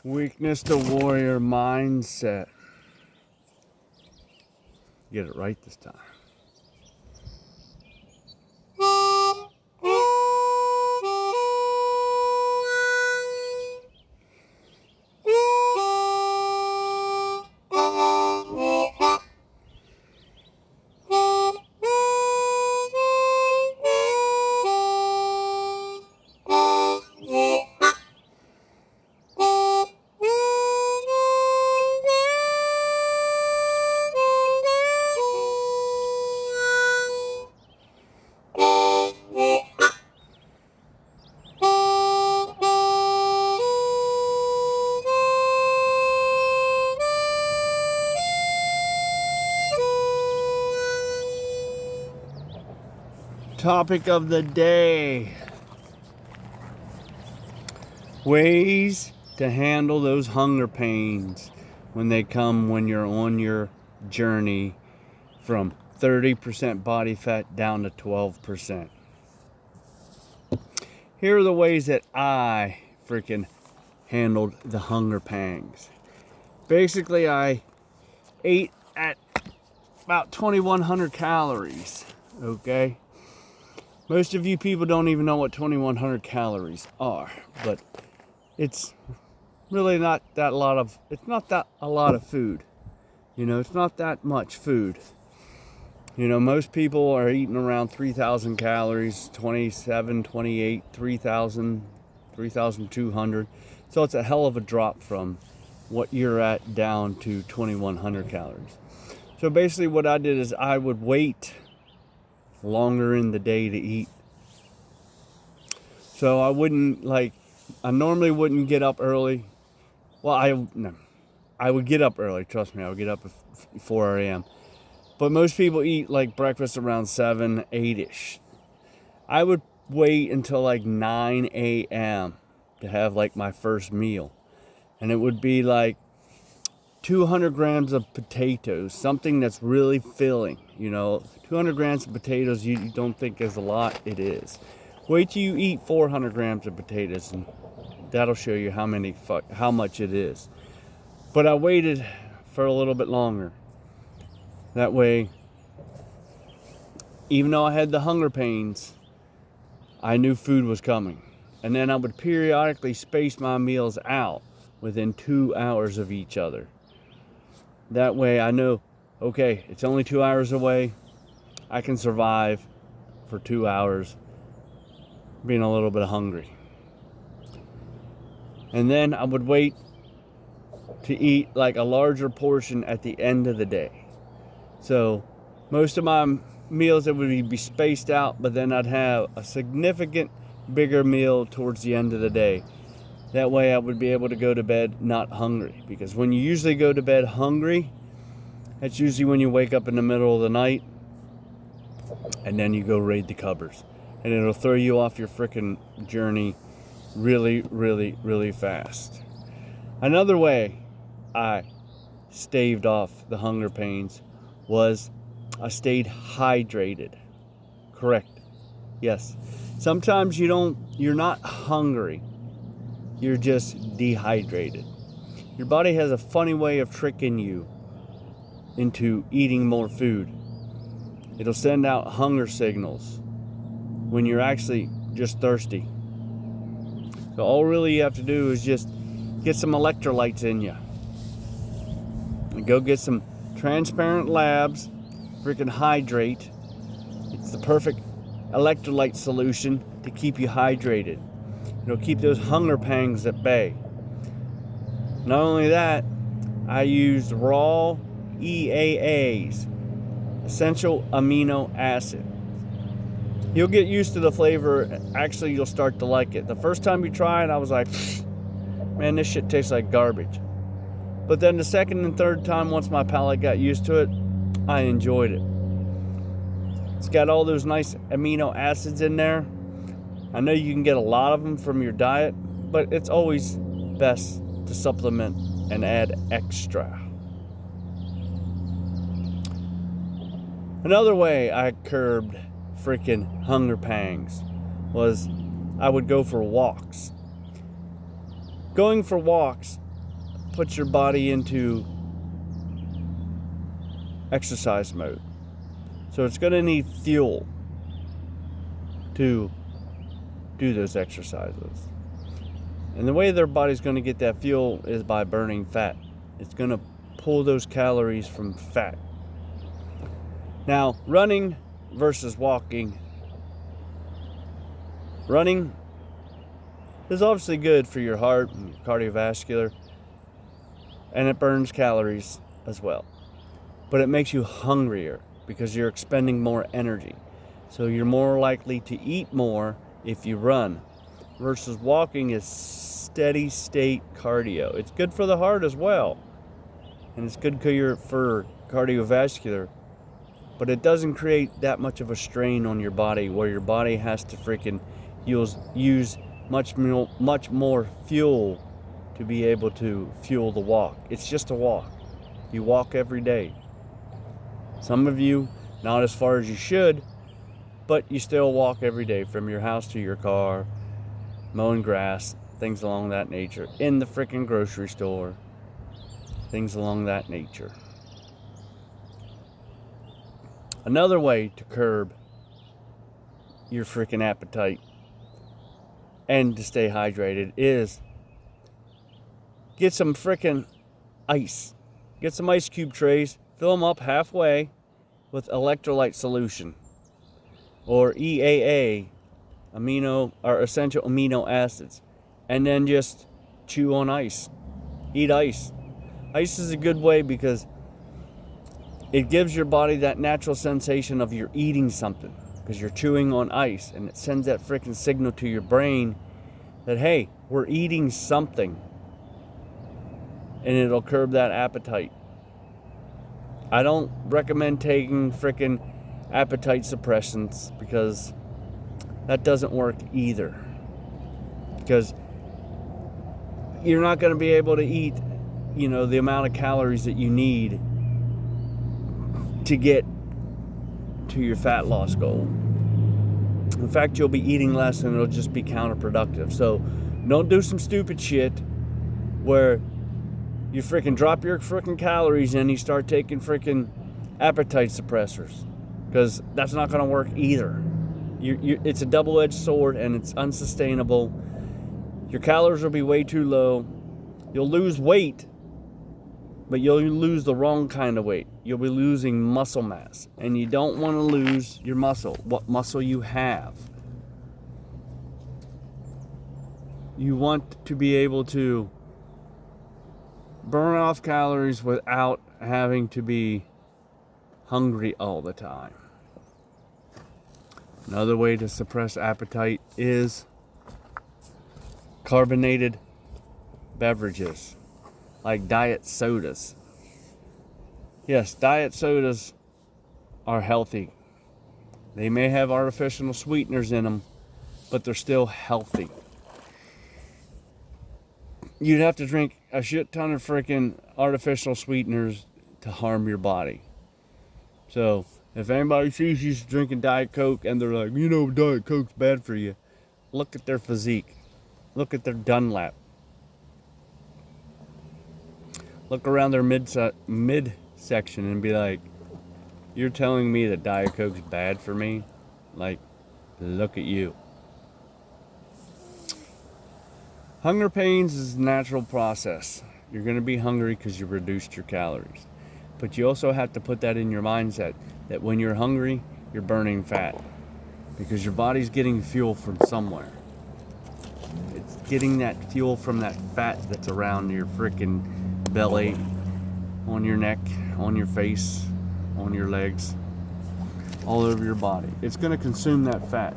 Weakness to warrior mindset. Get it right this time. Topic of the day: ways to handle those hunger pains when they come when you're on your journey from 30% body fat down to 12%. Here are the ways that I freaking handled the hunger pangs. Basically, I ate at about 2,100 calories, okay? Most of you people don't even know what 2,100 calories are, but it's really not that a lot of, it's not that a lot of food. You know, it's not that much food. You know, most people are eating around 3,000 calories, 27, 28, 3,000, 3,200. So it's a hell of a drop from what you're at down to 2,100 calories. So basically what I did is I would wait longer in the day to eat. So I normally wouldn't get up early. Well, I would get up early, trust me, I would get up at 4 a.m. But most people eat like breakfast around 7, 8-ish. I would wait until like 9 a.m. to have like my first meal. And it would be like 200 grams of potatoes, something that's really filling. You know, 200 grams of potatoes you don't think is a lot, it is. Wait till you eat 400 grams of potatoes and that'll show you how much it is. But I waited for a little bit longer. That way, even though I had the hunger pains, I knew food was coming. And then I would periodically space my meals out within 2 hours of each other. That way I know, okay, it's only 2 hours away. I can survive for 2 hours being a little bit hungry. And then I would wait to eat like a larger portion at the end of the day. So most of my meals that would be spaced out, but then I'd have a significant bigger meal towards the end of the day. That way I would be able to go to bed not hungry. Because when you usually go to bed hungry, that's usually when you wake up in the middle of the night and then you go raid the cupboards. And it'll throw you off your freaking journey really, really, really fast. Another way I staved off the hunger pains was I stayed hydrated. Correct. Yes. Sometimes you're not hungry. You're just dehydrated. Your body has a funny way of tricking you into eating more food. It'll send out hunger signals when you're actually just thirsty. So all really you have to do is just get some electrolytes in you. And go get some Transparent Labs freaking hydrate. It's the perfect electrolyte solution to keep you hydrated. It'll keep those hunger pangs at bay. Not only that, I used raw EAAs, essential amino acid. You'll get used to the flavor. Actually, you'll start to like it. The first time you try it, I was like, man, this shit tastes like garbage. But then the second and third time, once my palate got used to it, I enjoyed it. It's got all those nice amino acids in there. I know you can get a lot of them from your diet, but it's always best to supplement and add extra. Another way I curbed freaking hunger pangs was I would go for walks. Going for walks puts your body into exercise mode. So it's going to need fuel to do those exercises. And the way their body's going to get that fuel is by burning fat. It's going to pull those calories from fat. Now, running versus walking. Running is obviously good for your heart and your cardiovascular, and it burns calories as well. But it makes you hungrier because you're expending more energy. So you're more likely to eat more if you run. Versus walking is steady state cardio. It's good for the heart as well. And it's good for cardiovascular. But it doesn't create that much of a strain on your body where your body has to freaking use much more fuel to be able to fuel the walk. It's just a walk. You walk every day. Some of you, not as far as you should, but you still walk every day from your house to your car, mowing grass, things along that nature, in the freaking grocery store, things along that nature. Another way to curb your freaking appetite and to stay hydrated is get some freaking ice. Get some ice cube trays, fill them up halfway with electrolyte solution or EAA, essential amino acids, and then just chew on ice. Eat ice. Ice is a good way because it gives your body that natural sensation of you're eating something because you're chewing on ice, and it sends that freaking signal to your brain that, hey, we're eating something, and it'll curb that appetite. I don't recommend taking freaking appetite suppressants because that doesn't work either, because you're not going to be able to eat, the amount of calories that you need to get to your fat loss goal. In fact, you'll be eating less and it'll just be counterproductive. So don't do some stupid shit where you freaking drop your freaking calories and you start taking freaking appetite suppressors, because that's not going to work either. It's a double-edged sword and it's unsustainable. Your calories will be way too low. You'll lose weight, but you'll lose the wrong kind of weight. You'll be losing muscle mass, and you don't want to lose your muscle, what muscle you have. You want to be able to burn off calories without having to be hungry all the time. Another way to suppress appetite is carbonated beverages, like diet sodas. Yes, diet sodas are healthy. They may have artificial sweeteners in them, but they're still healthy. You'd have to drink a shit ton of freaking artificial sweeteners to harm your body. So, if anybody sees you drinking Diet Coke and they're like, Diet Coke's bad for you, look at their physique. Look at their Dunlap. Look around their midsection and be like, you're telling me that Diet Coke's bad for me? Like, look at you. Hunger pains is a natural process. You're going to be hungry because you reduced your calories. But you also have to put that in your mindset that when you're hungry, you're burning fat, because your body's getting fuel from somewhere. It's getting that fuel from that fat that's around your freaking belly, on your neck, on your face, on your legs, all over your body. It's going to consume that fat.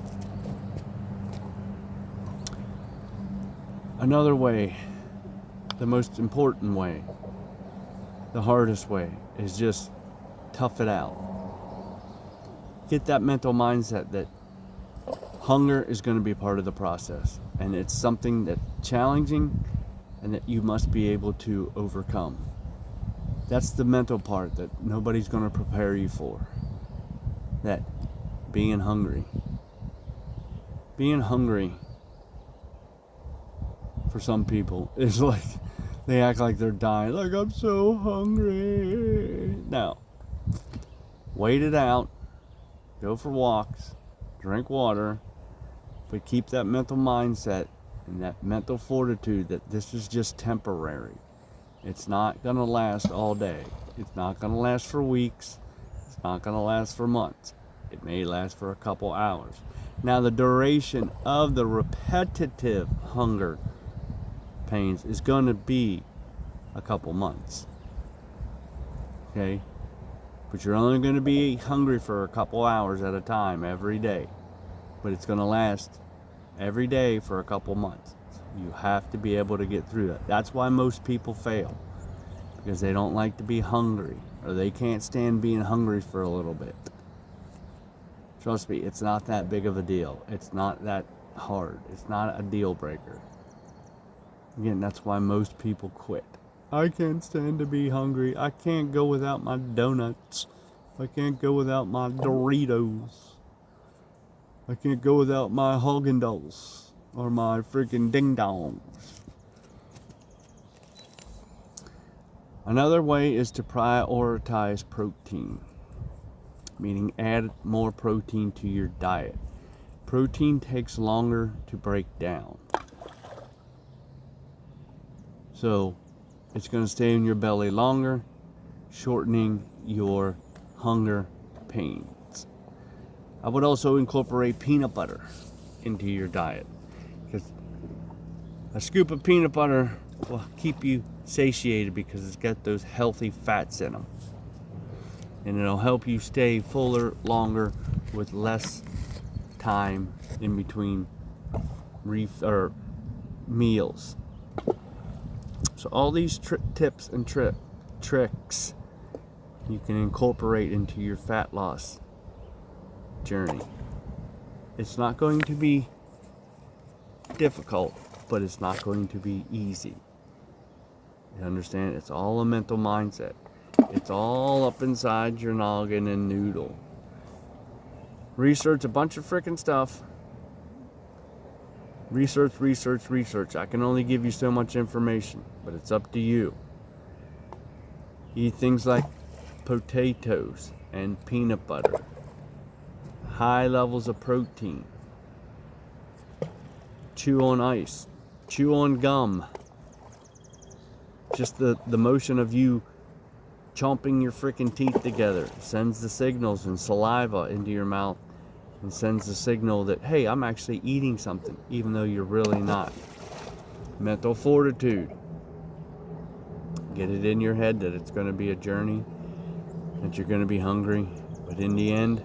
Another way, the most important way, the hardest way, is just tough it out. Get that mental mindset that hunger is going to be part of the process, and it's something that's challenging and that you must be able to overcome. That's the mental part that nobody's going to prepare you for. That being hungry for some people is like They act like they're dying, like, I'm so hungry. No. Wait it out. Go for walks. Drink water. But keep that mental mindset and that mental fortitude that this is just temporary. It's not going to last all day. It's not going to last for weeks. It's not going to last for months. It may last for a couple hours. Now, the duration of the repetitive hunger pains is going to be a couple months. Okay? But you're only going to be hungry for a couple hours at a time every day. But it's going to last every day for a couple months. You have to be able to get through that. That's why most people fail. Because they don't like to be hungry. Or they can't stand being hungry for a little bit. Trust me, it's not that big of a deal. It's not that hard. It's not a deal breaker. Again, that's why most people quit. I can't stand to be hungry. I can't go without my donuts. I can't go without my Doritos. I can't go without my Haagen-Dazs or my freaking Ding Dongs. Another way is to prioritize protein, meaning add more protein to your diet. Protein takes longer to break down. So it's going to stay in your belly longer, shortening your hunger pains. I would also incorporate peanut butter into your diet, because a scoop of peanut butter will keep you satiated because it's got those healthy fats in them. And it'll help you stay fuller longer with less time in between meals. So all these tips and tricks you can incorporate into your fat loss journey. It's not going to be difficult, but it's not going to be easy. You understand? It's all a mental mindset. It's all up inside your noggin and noodle. Research a bunch of freaking stuff. Research. I can only give you so much information, but it's up to you. Eat things like potatoes and peanut butter. High levels of protein. Chew on ice. Chew on gum. Just the motion of you chomping your freaking teeth together sends the signals and saliva into your mouth and sends the signal that, hey, I'm actually eating something, even though you're really not. Mental fortitude. Get it in your head that it's going to be a journey, that you're going to be hungry, but in the end,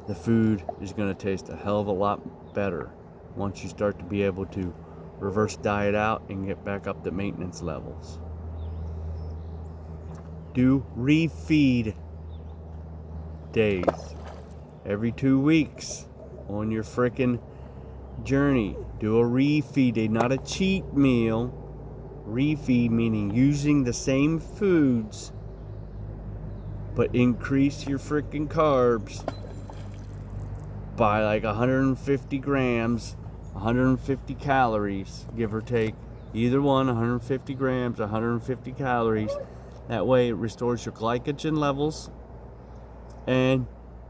the food is going to taste a hell of a lot better once you start to be able to reverse diet out and get back up to maintenance levels. Do refeed days every 2 weeks on your frickin' journey. Do a refeed day, not a cheat meal. Refeed meaning using the same foods but increase your frickin' carbs by like 150 grams, 150 calories, give or take. Either one, 150 grams, 150 calories. That way it restores your glycogen levels and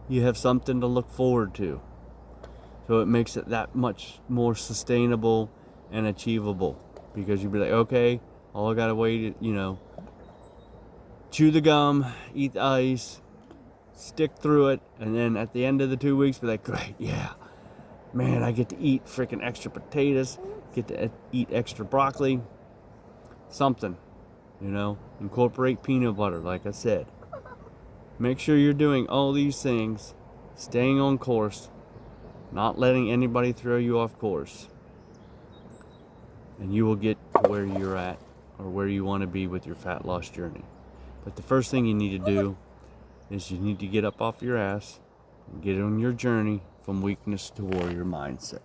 you have something to look forward to. So it makes it that much more sustainable and achievable, because you'd be like, okay, all I gotta wait, chew the gum, eat the ice, stick through it, and then at the end of the 2 weeks, be like, great, yeah, man, I get to eat freaking extra potatoes, get to eat extra broccoli, something, incorporate peanut butter, like I said. Make sure you're doing all these things, staying on course, not letting anybody throw you off course, and you will get to where you're at or where you want to be with your fat loss journey. But the first thing you need to do is you need to get up off your ass and get on your journey from weakness to warrior mindset.